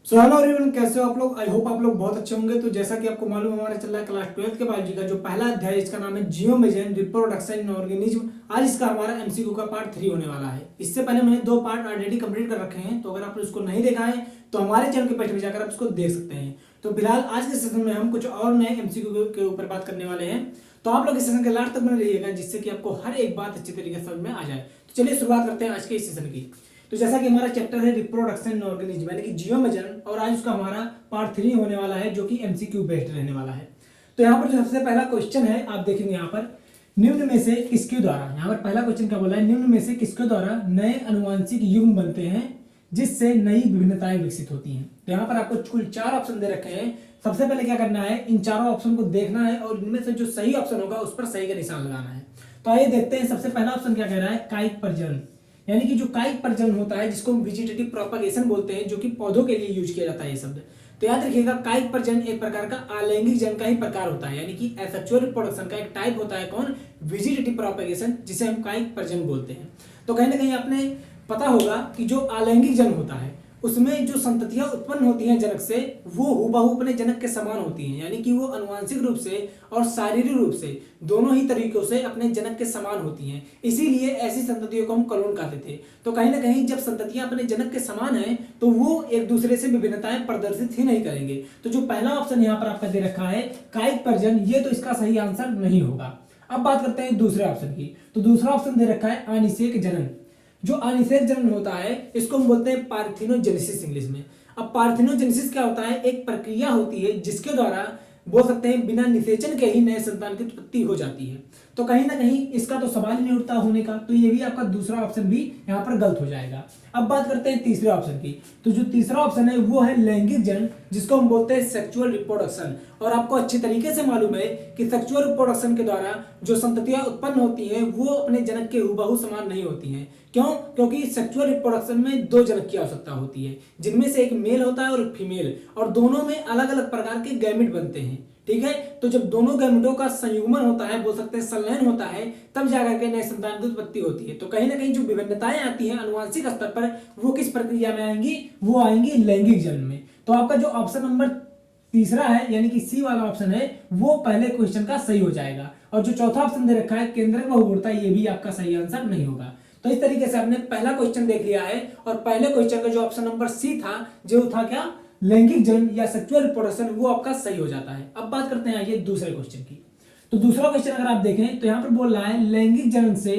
So hello everyone, कैसे हो आप लोग। आई होप आप लोग बहुत अच्छे होंगे। तो जैसा कि आपको मालूम है, हमारा चल रहा है क्लास 12th के बायोलॉजी का जो पहला अध्याय, इसका नाम है जियोमेजन रिप्रोडक्शन इन ऑर्गेनिज्म। आज इसका हमारा एमसीक्यू का पार्ट 3 होने वाला है। इससे पहले मैंने 2 पार्ट ऑलरेडी कंप्लीट कर रखे हैं, तो अगर आपने उसको नहीं देखा है तो हमारे चैनल के पेज पे जाकर आप उसको देख सकते हैं। तो फिलहाल आज के सेशन में हम कुछ और नए एमसीक्यू के ऊपर बात करने वाले हैं। तो आप लोग इस सेशन के लास्ट तक बने रहिएगा, जिससे कि आपको हर एक बात अच्छी तरीके से समझ में आ जाए। तो चलिए शुरुआत करते हैं आज के इस सेशन की। तो जैसा कि हमारा चैप्टर है रिप्रोडक्शन इन ऑर्गेनिज्म यानी कि जियोमेजन, और आज उसका हमारा पार्ट 3 होने वाला है, जो कि एमसीक्यू बेस्ड रहने वाला है। तो यहाँ पर जो सबसे पहला क्वेश्चन है, आप देखेंगे यहाँ पर निम्न में से किसके द्वारा, यहाँ पर पहला क्वेश्चन क्या बोला है, निम्न में से किसके द्वारा नए अनुवांशिक युग्म बनते हैं जिससे नई विभिन्नताएं विकसित होती हैं। तो यहाँ पर आपको कुल 4 ऑप्शन दे रखे हैं। सबसे पहले क्या करना है, इन चारों ऑप्शन को देखना है और इनमें से जो सही ऑप्शन होगा उस पर सही का निशान लगाना है। तो आइए देखते हैं, सबसे पहला ऑप्शन क्या कह रहा है, कायिक प्रजनन, यानी कि जो कायिक प्रजनन होता है, जिसको हम वेजिटेटिव प्रोपगेशन बोलते हैं, जो कि पौधों के लिए यूज किया जाता है ये शब्द। तो याद रखिएगा, कायिक प्रजनन एक प्रकार का अलैंगिक जन का ही प्रकार होता है, यानी कि एसेक्सुअल रिप्रोडक्शन का एक टाइप होता है। कौन? वेजिटेटिव प्रोपगेशन, जिसे हम कायिक प्रजनन बोलते हैं। तो कहीं ना कहीं आपने पता होगा कि जो अलैंगिक जन होता है उसमें जो संततियां उत्पन्न होती हैं जनक से, वो हूबहू अपने जनक के समान होती हैं, यानी कि वो आनुवंशिक रूप से और शारीरिक रूप से दोनों ही तरीकों से अपने जनक के समान होती हैं। इसीलिए ऐसी संततियों को हम क्लोन कहते थे। तो कहीं ना कहीं जब संततियां अपने जनक के समान हैं तो वो एक दूसरे से विभिन्नताएं प्रदर्शित ही नहीं करेंगे। तो जो पहला ऑप्शन यहाँ पर आपका दे रखा है कायिक प्रजनन, ये तो इसका सही आंसर नहीं होगा। अब बात करते हैं दूसरे ऑप्शन की। तो दूसरा ऑप्शन दे रखा है अनिषेक जनन। जो अनिषेक जनन होता है इसको हम बोलते हैं पार्थिनोजेनेसिस इंग्लिश में। अब पार्थिनोजेनेसिस क्या होता है, एक प्रक्रिया होती है जिसके द्वारा बोल सकते हैं बिना निषेचन के ही नए संतान की उत्पत्ति हो जाती है। तो कहीं ना कहीं इसका तो सवाल ही नहीं उठता होने का, तो ये भी आपका दूसरा ऑप्शन भी यहाँ पर गलत हो जाएगा। अब बात करते हैं तीसरे ऑप्शन की। तो जो तीसरा ऑप्शन है वो है लैंगिक जनन, जिसको हम बोलते हैं सेक्सुअल रिप्रोडक्शन। और आपको अच्छी तरीके से मालूम है कि सेक्सुअल रिप्रोडक्शन के द्वारा जो संततियां उत्पन्न होती हैं वो अपने जनक के हूबहू समान नहीं होती हैं। क्यों? क्योंकि सेक्सुअल रिप्रोडक्शन में 2 जनक की आवश्यकता होती है, जिनमें से एक मेल होता है और एक फीमेल, और दोनों में अलग अलग प्रकार के गैमेट बनते हैं। ठीक है, तो जब दोनों गैमेटों का संयुग्मन होता है, बोल सकते हैं संलयन होता है, तब जाकर के नए संतान की उत्पत्ति होती है। तो कहीं ना कहीं जो विभिन्नताएं आती हैं अनुवांशिक स्तर पर, वो किस प्रक्रिया में आएंगी, वो आएंगी लैंगिक जनन में। तो आपका जो ऑप्शन नंबर तीसरा है, यानी कि सी वाला ऑप्शन है, वो पहले क्वेश्चन का सही हो जाएगा। और जो चौथा ऑप्शन दे रखा है केंद्रक बहुगुणता, ये भी आपका सही आंसर नहीं होगा। तो इस तरीके से आपने पहला क्वेश्चन देख लिया है, और पहले क्वेश्चन का जो ऑप्शन नंबर सी था, जो था क्या, लैंगिक जनन या सेक्सुअल रिप्रोडक्शन, वो आपका सही हो जाता है। अब बात करते हैं आइए दूसरे क्वेश्चन की। तो दूसरा क्वेश्चन अगर आप देखें तो यहाँ पर बोल रहा है लैंगिक जनन से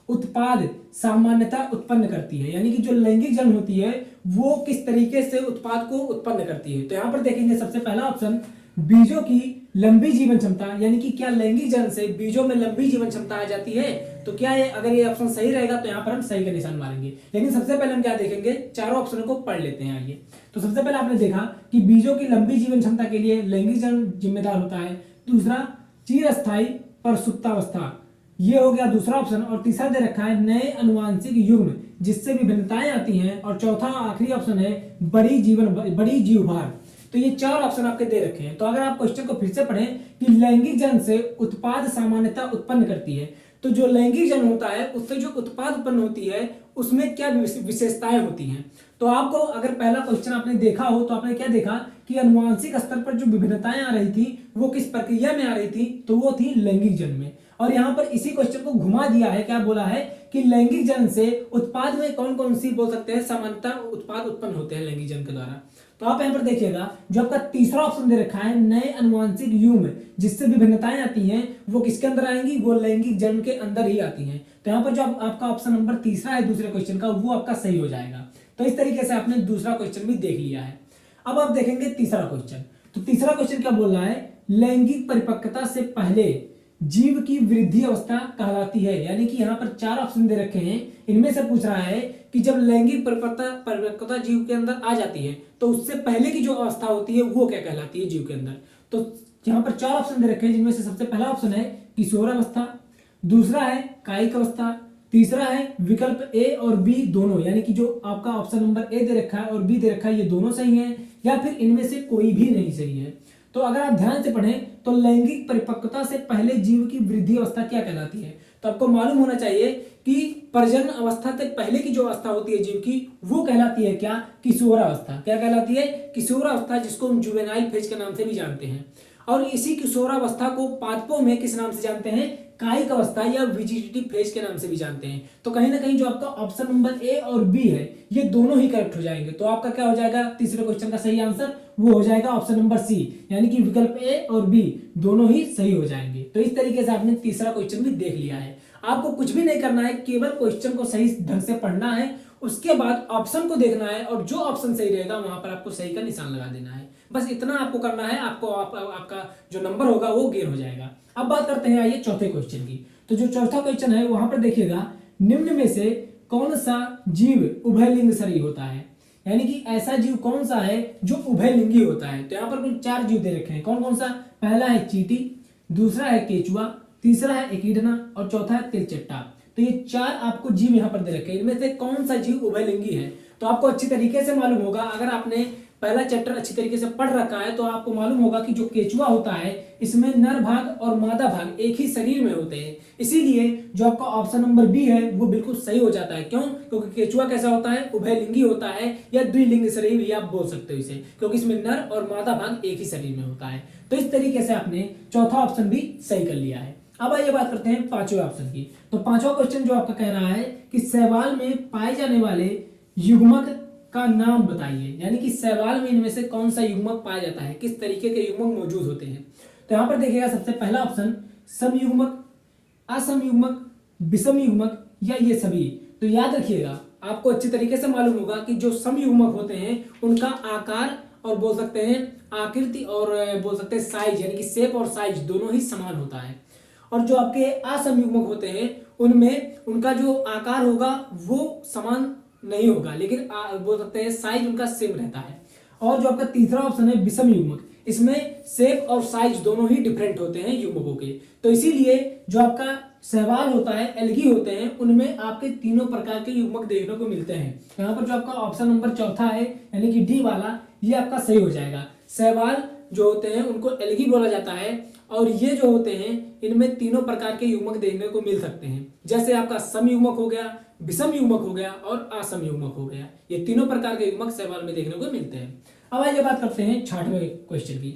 उत्पाद सामान्यता उत्पन्न करती है, यानी कि जो लैंगिक जनन होती है वो किस तरीके से उत्पाद को उत्पन्न करती है। तो यहाँ पर देखेंगे सबसे पहला ऑप्शन बीजों की लंबी जीवन क्षमता, यानी कि क्या लैंगिक जनन से बीजों में लंबी जीवन क्षमता आ जाती है। तो क्या है, अगर ये ऑप्शन सही रहेगा तो यहाँ पर हम सही का निशान मारेंगे। लेकिन सबसे पहले हम क्या देखेंगे, चारों ऑप्शनों को पढ़ लेते हैं आइए। तो सबसे पहले आपने देखा कि बीजों की लंबी जीवन क्षमता के लिए लैंगिक जनन जिम्मेदार होता है। दूसरा, चिरस्थायी परसुप्तावस्था, ये हो गया दूसरा ऑप्शन। और तीसरा दे रखा है नए अनुवांशिक युग्म जिससे विभिन्नताएं आती हैं। और चौथा आखिरी ऑप्शन है बड़ी जीवभार। तो ये 4 ऑप्शन आपके दे रखे हैं। तो अगर आप क्वेश्चन को फिर से पढ़ें कि लैंगिक जनन से उत्पाद सामान्यता उत्पन्न करती है, तो जो लैंगिक जनन होता है उससे जो उत्पाद उत्पन्न होती है उसमें क्या विशेषताएं होती हैं। तो आपको अगर पहला क्वेश्चन आपने देखा हो तो आपने क्या देखा कि अनुवांशिक स्तर पर जो विभिन्नताएं आ रही थी वो किस प्रक्रिया में आ रही थी, तो वो थी लैंगिक जनन में। और यहाँ पर इसी क्वेश्चन को घुमा दिया है, क्या बोला है कि लैंगिक जनन से उत्पाद में कौन कौन सी बोल सकते हैं समानता उत्पाद उत्पन्न होते हैं लैंगिक जनन के द्वारा। तो आप यहाँ पर देखिएगा जो आपका तीसरा ऑप्शन दे रखा है नए अनुवांशिक युग्म जिससे विभिन्नताएं आती हैं, वो किसके अंदर आएंगी, वो लैंगिक जनन के अंदर ही आती हैं। तो यहाँ पर जो आपका ऑप्शन नंबर तीसरा है दूसरे क्वेश्चन का, वो आपका सही हो जाएगा। तो इस तरीके से आपने दूसरा क्वेश्चन भी देख लिया है। अब आप देखेंगे तीसरा क्वेश्चन। तो तीसरा क्वेश्चन क्या बोल रहा है, लैंगिक परिपक्वता से पहले जीव की वृद्धि अवस्था कहलाती है। यानी कि यहाँ पर 4 ऑप्शन दे रखे हैं, इनमें से पूछ रहा है कि जब लैंगिक परिपक्वता जीव के अंदर आ जाती है तो उससे पहले की जो अवस्था होती है वो क्या कहलाती है जीव के अंदर। तो यहाँ पर 4 ऑप्शन दे रखे हैं, जिनमें से सबसे पहला ऑप्शन है किशोरावस्था, दूसरा है कायिक अवस्था, तीसरा है विकल्प ए और बी दोनों, यानी कि जो आपका ऑप्शन नंबर ए दे रखा है और बी दे रखा है ये दोनों सही है, या फिर इनमें से कोई भी नहीं सही है। तो अगर आप ध्यान से पढ़ें तो लैंगिक परिपक्वता से पहले जीव की वृद्धि अवस्था क्या कहलाती है। तो आपको मालूम होना चाहिए कि प्रजनन अवस्था तक पहले की जो अवस्था होती है जीव की, वो कहलाती है क्या? किशोरावस्था। क्या कहलाती है? किशोरावस्था, जिसको हम जुवेनाइल फेज के नाम से भी जानते हैं। और इसी किशोरावस्था को पादपों में किस नाम से जानते हैं? कायिक अवस्था या वेजिटेटिव फेज के नाम से भी जानते हैं। तो कहीं ना कहीं जो आपका ऑप्शन नंबर ए और बी है, ये दोनों ही करेक्ट हो जाएंगे। तो आपका क्या हो जाएगा? तीसरे क्वेश्चन का सही आंसर वो हो जाएगा ऑप्शन नंबर सी, यानी कि विकल्प ए और बी दोनों ही सही हो जाएंगे। तो इस तरीके से आपने तीसरा क्वेश्चन भी देख लिया है। आपको कुछ भी नहीं करना है, केवल क्वेश्चन को सही ढंग से पढ़ना है, उसके बाद ऑप्शन को देखना है और जो ऑप्शन सही रहेगा वहां पर आपको सही का निशान लगा देना है। बस इतना आपको करना है, आपका जो नंबर होगा वो गेन हो जाएगा। अब बात करते हैं आइए चौथे क्वेश्चन की। तो जो चौथा क्वेश्चन है वहां पर देखिएगा, निम्न में से कौन सा जीव उभयलिंग शरीर होता है? यानी कि ऐसा जीव कौन सा है जो उभयलिंगी होता है? तो यहाँ पर कुल 4 जीव दे रखे हैं। कौन कौन सा? पहला है चींटी, दूसरा है केचुआ, तीसरा है एकीडना और चौथा है तिलचट्टा। तो ये 4 आपको जीव यहाँ पर दे रखे हैं। इनमें से कौन सा जीव उभयलिंगी है? तो आपको अच्छी तरीके से मालूम होगा, अगर आपने पहला चैप्टर अच्छी तरीके से पढ़ रखा है तो आपको मालूम होगा कि जो केचुआ होता है इसमें नर भाग और मादा भाग एक ही शरीर में होते हैं। इसीलिए जो आपका ऑप्शन नंबर बी है वो बिल्कुल सही हो जाता है। क्यों? क्योंकि केचुआ कैसा होता है? उभयलिंगी होता है, या द्विलिंग शरीर भी आप बोल सकते हो इसे, क्योंकि इसमें नर और मादा भाग एक ही शरीर में होता है। तो इस तरीके से आपने चौथा ऑप्शन भी सही कर लिया है। अब आइए बात करते हैं पांचवें ऑप्शन की। तो पांचवा क्वेश्चन जो आपका कह रहा है कि शैवाल में पाए जाने वाले युग्मक का नाम बताइए। यानी कि शैवाल में इनमें से कौन सा युग्मक पाया जाता है, किस तरीके के युग्मक मौजूद होते हैं? तो यहां पर देखिएगा, सबसे पहला ऑप्शन समयुग्मक, असमयुग्मक, विषम युग्मक या ये सभी। तो याद रखिएगा, आपको अच्छी तरीके से मालूम होगा कि जो समयुग्मक होते हैं उनका आकार और बोल सकते हैं आकृति और बोल सकते हैं साइज, यानी कि शेप और साइज दोनों ही समान होता है। और जो आपके असमयुग्मक होते हैं उनमें उनका जो आकार होगा वो समान नहीं होगा, लेकिन बोल सकते हैं साइज उनका सेम रहता है। और जो आपका तीसरा ऑप्शन है विषम युग्मक, इसमें शेप और साइज दोनों ही डिफरेंट होते हैं युग्मकों के। तो इसीलिए जो आपका शैवाल होता है, एल्गी होते हैं, उनमें आपके तीनों प्रकार के युग्मक देखने को मिलते हैं। यहाँ पर जो आपका ऑप्शन नंबर चौथा है यानी कि डी वाला, ये आपका सही हो जाएगा। शैवाल जो होते हैं उनको एल्गी बोला जाता है, और ये जो होते हैं इनमें तीनों प्रकार के युग्मक देखने को मिल सकते हैं। जैसे आपका समयुग्मक हो गया, विषम युग्मक हो गया और असम युग्मक हो गया। ये तीनों प्रकार के युग्मक शैवाल में देखने को मिलते हैं। अब आइए बात करते हैं छठवें क्वेश्चन की।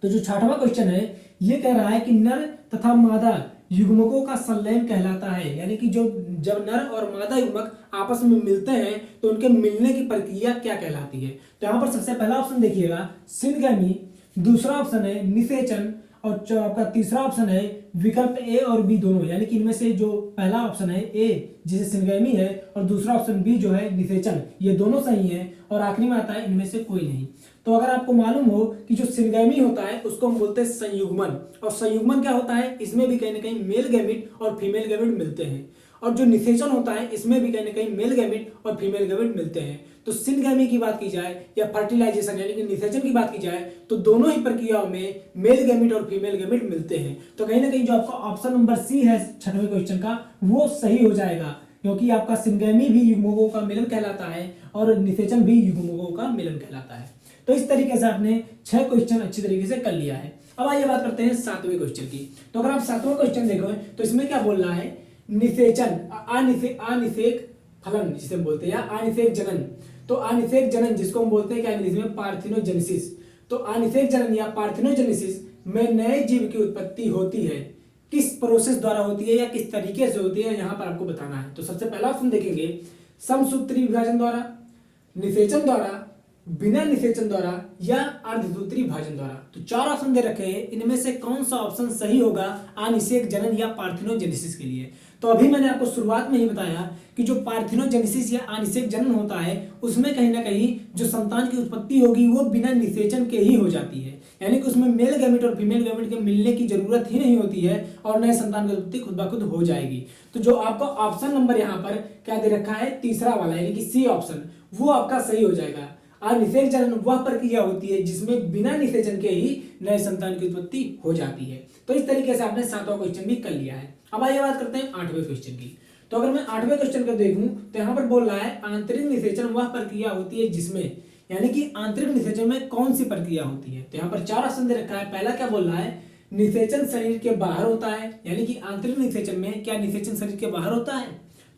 तो जो छठवां क्वेश्चन है ये कह रहा है कि नर तथा मादा युग्मकों का संलयन कहलाता है। यानी कि जो जब नर और मादा युग्मक आपस में मिलते हैं तो उनके मिलने की प्रक्रिया क्या कहलाती है? तो यहाँ पर सबसे पहला ऑप्शन देखिएगा सिनगैमी, दूसरा ऑप्शन है निषेचन और जो आपका तीसरा ऑप्शन है विकल्प ए और बी दोनों। यानी कि इनमें से जो पहला ऑप्शन है ए जिसे सिनगैमी है और दूसरा ऑप्शन बी जो है निषेचन, ये दोनों सही है। और आखिरी में आता है इनमें से कोई नहीं। तो अगर आपको मालूम हो कि जो सिनगैमी होता है उसको हम बोलते हैं संयुग्मन, और संयुग्मन क्या होता है? इसमें भी कहीं ना कहीं मेल गैमेट और फीमेल गैमेट मिलते हैं। और जो निषेचन होता है इसमें भी कहीं ना कहीं मेल गैमेट और फीमेल गैमेट मिलते हैं। तो सिनगैमी की बात की जाए या फर्टिलाइजेशन यानी कि निषेचन की बात की जाए तो दोनों ही प्रक्रियाओं में मेल गैमेट और फीमेल गैमेट मिलते हैं। तो कहीं ना कहीं जो आपका ऑप्शन नंबर सी है छठवें क्वेश्चन का वो सही हो जाएगा, क्योंकि आपका सिनगैमी भी युग्मकों का मिलन कहलाता है और निषेचन भी युग्मकों का मिलन कहलाता है। तो इस तरीके से आपने 6 क्वेश्चन अच्छी तरीके से कर लिया है। अब आइए बात करते हैं 7वें क्वेश्चन की। तो अगर आप 7वां क्वेश्चन देखो तो इसमें क्या बोल रहा है? निषेचन, अनिषेक फलन जिसे बोलते हैं, या अनिषेक जनन। तो अनिषेक जनन जिसको हम बोलते हैं क्या इंग्लिश में पार्थिनोजेनेसिस। तो अनिषेक जनन या पार्थिनोजेनेसिस में नए जीव की उत्पत्ति होती है, किस प्रोसेस द्वारा होती है या किस तरीके से होती है, यहाँ पर आपको बताना है। तो सबसे पहला ऑप्शन देखेंगे समसूत्री विभाजन द्वारा, निषेचन द्वारा, बिना निषेचन द्वारा या अर्धसूत्री विभाजन द्वारा। तो 4 ऑप्शन दे रखे हैं, इनमें से कौन सा ऑप्शन सही होगा अनिषेक जनन या पार्थिनोजेनेसिस के लिए? तो अभी मैंने आपको शुरुआत में ही बताया कि जो पार्थिनोजेनेसिस या अनिषेक जनन होता है उसमें कहीं ना कहीं जो संतान की उत्पत्ति होगी वो बिना निषेचन के ही हो जाती है। यानी कि उसमें मेल गैमेट और फीमेल गैमेट के मिलने की जरूरत ही नहीं होती है और नए संतान की उत्पत्ति खुद ब खुद हो जाएगी। तो जो आपका ऑप्शन नंबर यहाँ पर क्या दे रखा है? तीसरा वाला यानी कि सी ऑप्शन, वो आपका सही हो जाएगा। अनिषेक जनन वह प्रक्रिया होती है जिसमें बिना निषेचन के ही नए संतान की उत्पत्ति हो जाती है। तो इस तरीके से आपने 7वां क्वेश्चन भी कर लिया है। अब आइए बात करते हैं 8वें क्वेश्चन की। तो अगर मैं 8वें क्वेश्चन को देखूं तो यहाँ पर बोल रहा है आंतरिक निषेचन वह प्रक्रिया होती है जिसमें, यानी कि आंतरिक निषेचन में कौन सी प्रक्रिया होती है? तो यहाँ पर 4 ऑप्शन दे रखा है। पहला क्या बोल रहा है? निषेचन शरीर के बाहर होता है, यानी कि आंतरिक निषेचन में क्या निषेचन शरीर के बाहर होता है।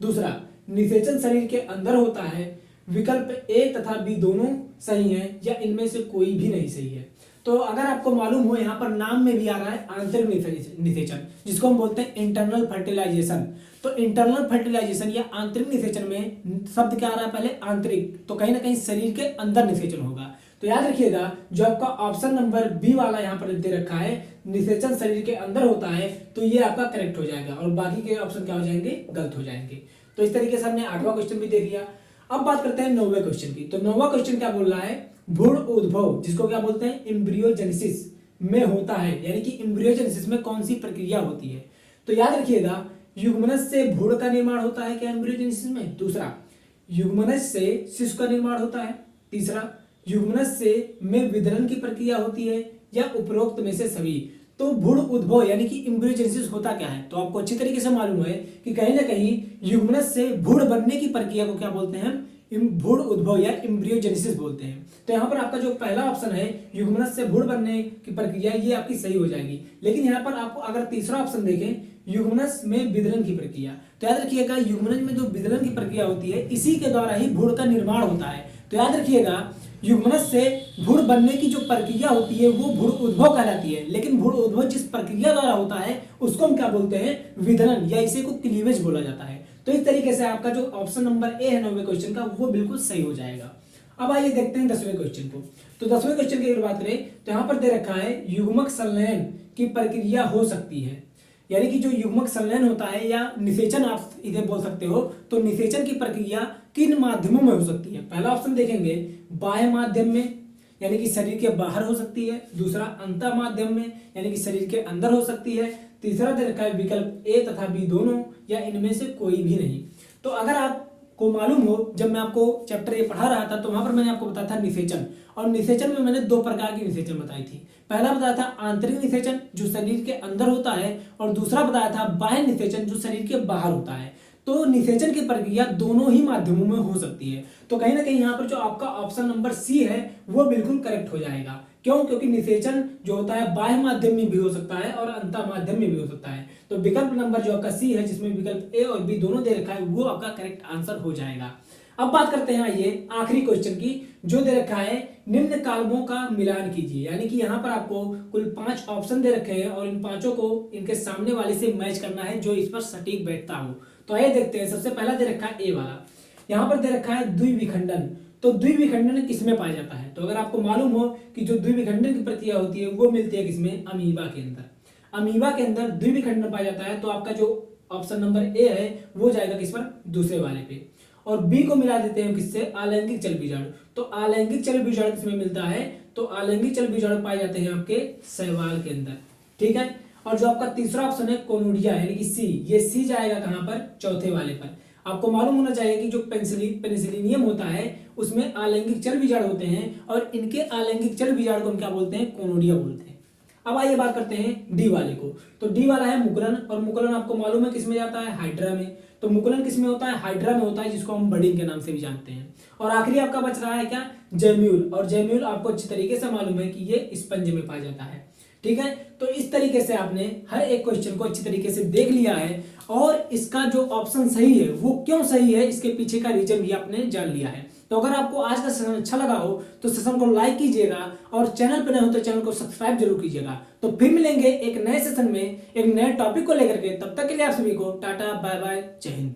दूसरा, निषेचन शरीर के अंदर होता है। विकल्प ए तथा बी दोनों सही है या इनमें से कोई भी नहीं सही है। तो अगर आपको मालूम हो, यहाँ पर नाम में भी आ रहा है आंतरिक निषेचन, जिसको हम बोलते हैं इंटरनल फर्टिलाइजेशन। तो इंटरनल फर्टिलाइजेशन या आंतरिक निषेचन में शब्द क्या आ रहा है, पहले आंतरिक, तो कहीं ना कहीं शरीर के अंदर निषेचन होगा। तो याद रखिएगा, जो आपका ऑप्शन नंबर बी वाला यहाँ पर दे रखा है, निषेचन शरीर के अंदर होता है, तो ये आपका करेक्ट हो जाएगा और बाकी के ऑप्शन क्या हो जाएंगे, गलत हो जाएंगे। तो इस तरीके से हमने 8वां क्वेश्चन भी देख लिया। अब बात करते हैं 9वें क्वेश्चन की। तो 9वां क्वेश्चन क्या बोल रहा है, भ्रूण उद्भव, जिसको क्या बोलते हैं, एम्ब्रियोजेनेसिस में होता है, यानी कि एम्ब्रियोजेनेसिस में कौन सी प्रक्रिया होती है। तो याद रखिएगा, युग्मनज से भ्रूण का निर्माण होता है क्या एम्ब्रियोजेनेसिस में। दूसरा, युग्मनज से शिशु का निर्माण होता है। तीसरा, युग्मनज से में विदलन की प्रक्रिया होती है या उपरोक्त में से सभी। तो भ्रूण उद्भव यानी कि एम्ब्रियोजेनेसिस होता क्या है, तो आपको अच्छी तरीके से मालूम है कि कहीं ना कहीं युग्मनज से भ्रूण बनने की प्रक्रिया को क्या बोलते हैं, भ्रूण उद्भव या एम्ब्रियोजेनेसिस बोलते हैं। तो यहाँ पर आपका जो पहला ऑप्शन है, युग्मनज से भ्रूण बनने की प्रक्रिया, ये आपकी सही हो जाएगी। लेकिन यहाँ पर आपको अगर तीसरा ऑप्शन देखें, युग्मनज में विदलन की प्रक्रिया, तो याद रखिएगा, युग्मनज में जो विदलन की प्रक्रिया होती है, इसी के द्वारा ही भ्रूण का निर्माण होता है। तो याद रखिएगा, युग्मनज से भ्रूण बनने की जो प्रक्रिया होती है वो भ्रूण उद्भव कहलाती है, लेकिन भ्रूण उद्भव जिस प्रक्रिया द्वारा होता है उसको हम क्या बोलते हैं, विदलन, या इसे को क्लीवेज बोला जाता है। तो इस तरीके से आपका जो ऑप्शन नंबर ए है 9वें क्वेश्चन का, वो बिल्कुल सही हो जाएगा। अब आइए देखते हैं 10वें क्वेश्चन को। तो 10वें क्वेश्चन की अगर बात करें, तो यहाँ पर दे रखा है युग्मक संलयन की प्रक्रिया हो सकती है, यानी कि जो युग्मक संलयन होता है या निषेचन आप इसे बोल सकते हो, तो निषेचन की प्रक्रिया किन माध्यमों में हो सकती है। पहला ऑप्शन देखेंगे, बाह्य माध्यम में, यानी कि शरीर के बाहर हो सकती है। दूसरा, अंतर माध्यम में, यानी कि शरीर के अंदर हो सकती है। तीसरा दे रखा है विकल्प ए तथा बी दोनों या इनमें से कोई भी नहीं। तो अगर आपको मालूम हो, जब मैं आपको चैप्टर ए पढ़ा रहा था तो वहां पर मैंने आपको बताया था निषेचन, और निषेचन में मैंने 2 प्रकार की निषेचन बताई थी। पहला बताया था आंतरिक निषेचन जो शरीर के अंदर होता है, और दूसरा बताया था बाह्य निषेचन जो शरीर के बाहर होता है। तो निषेचन की प्रक्रिया दोनों ही माध्यमों में हो सकती है। तो कहीं ना कहीं यहाँ पर जो आपका ऑप्शन नंबर सी है वो बिल्कुल करेक्ट हो जाएगा। क्यों? क्योंकि निषेचन जो होता है बाह्य माध्यम में भी हो सकता है और अंतर माध्यम में भी हो सकता है। तो विकल्प नंबर जो आपका सी है, जिसमें विकल्प ए और बी दोनों दे रखा है, वो आपका करेक्ट आंसर हो जाएगा। अब बात करते हैं आइए आखिरी क्वेश्चन की, जो दे रखा है निम्न कालमों का मिलान कीजिए। यानी कि यहाँ पर आपको कुल 5 ऑप्शन दे रखे हैं और इन पांचों को इनके सामने वाले से मैच करना है जो इस पर सटीक बैठता हो। तो आइए देखते हैं। सबसे पहला दे रखा है ए वाला, यहाँ पर दे रखा है द्विविखंडन। तो द्विविखंडन किसमें पाया जाता है? तो अगर आपको मालूम हो कि जो द्विविखंडन की प्रक्रिया होती है वो मिलती है किसमें, अमीबा के अंदर। अमीबा के अंदर द्विविखंडन पाया जाता है। तो आपका जो ऑप्शन नंबर ए है वो जाएगा किस पर, दूसरे वाले पे। और बी को मिला देते हैं किससे, अलैंगिक चल बीजाणु। तो अलैंगिक चल बीजाणु किसमें मिलता है, तो अलैंगिक चल बीजाणु पाए जाते हैं आपके शैवाल के अंदर। ठीक है। और जो आपका तीसरा ऑप्शन है कोनोडिया यानी कि सी, ये सी जाएगा कहां पर, चौथे वाले पर। आपको मालूम होना चाहिए कि जो पेनिसिलिनियम होता है उसमें अलैंगिक चल बीजाणु होते हैं और इनके अलैंगिक चल बीजाणु को हम क्या बोलते हैं, कोनोडिया बोलते हैं। अब आइए बात करते हैं डी वाले को। तो डी वाला है मुकुलन, और मुकुलन आपको मालूम है किसमें जाता है, हाइड्रा में। तो मुकुलन किसमें होता है, हाइड्रा में होता है, जिसको हम बर्डिंग के नाम से भी जानते हैं। और आखिरी आपका बच रहा है क्या, जैम्यूल। और जैम्यूल आपको अच्छी तरीके से मालूम है कि ये स्पंज में पाया जाता है। ठीक है। तो इस तरीके से आपने हर एक क्वेश्चन को अच्छी तरीके से देख लिया है, और इसका जो ऑप्शन सही है वो क्यों सही है, इसके पीछे का रीजन भी आपने जान लिया है। तो अगर आपको आज का सेशन अच्छा लगा हो तो सेशन को लाइक कीजिएगा, और चैनल पर नए हो तो चैनल को सब्सक्राइब जरूर कीजिएगा। तो फिर मिलेंगे एक नए सेशन में एक नए टॉपिक को लेकर के। तब तक के लिए आप सभी को टाटा बाय बाय, जय हिंद।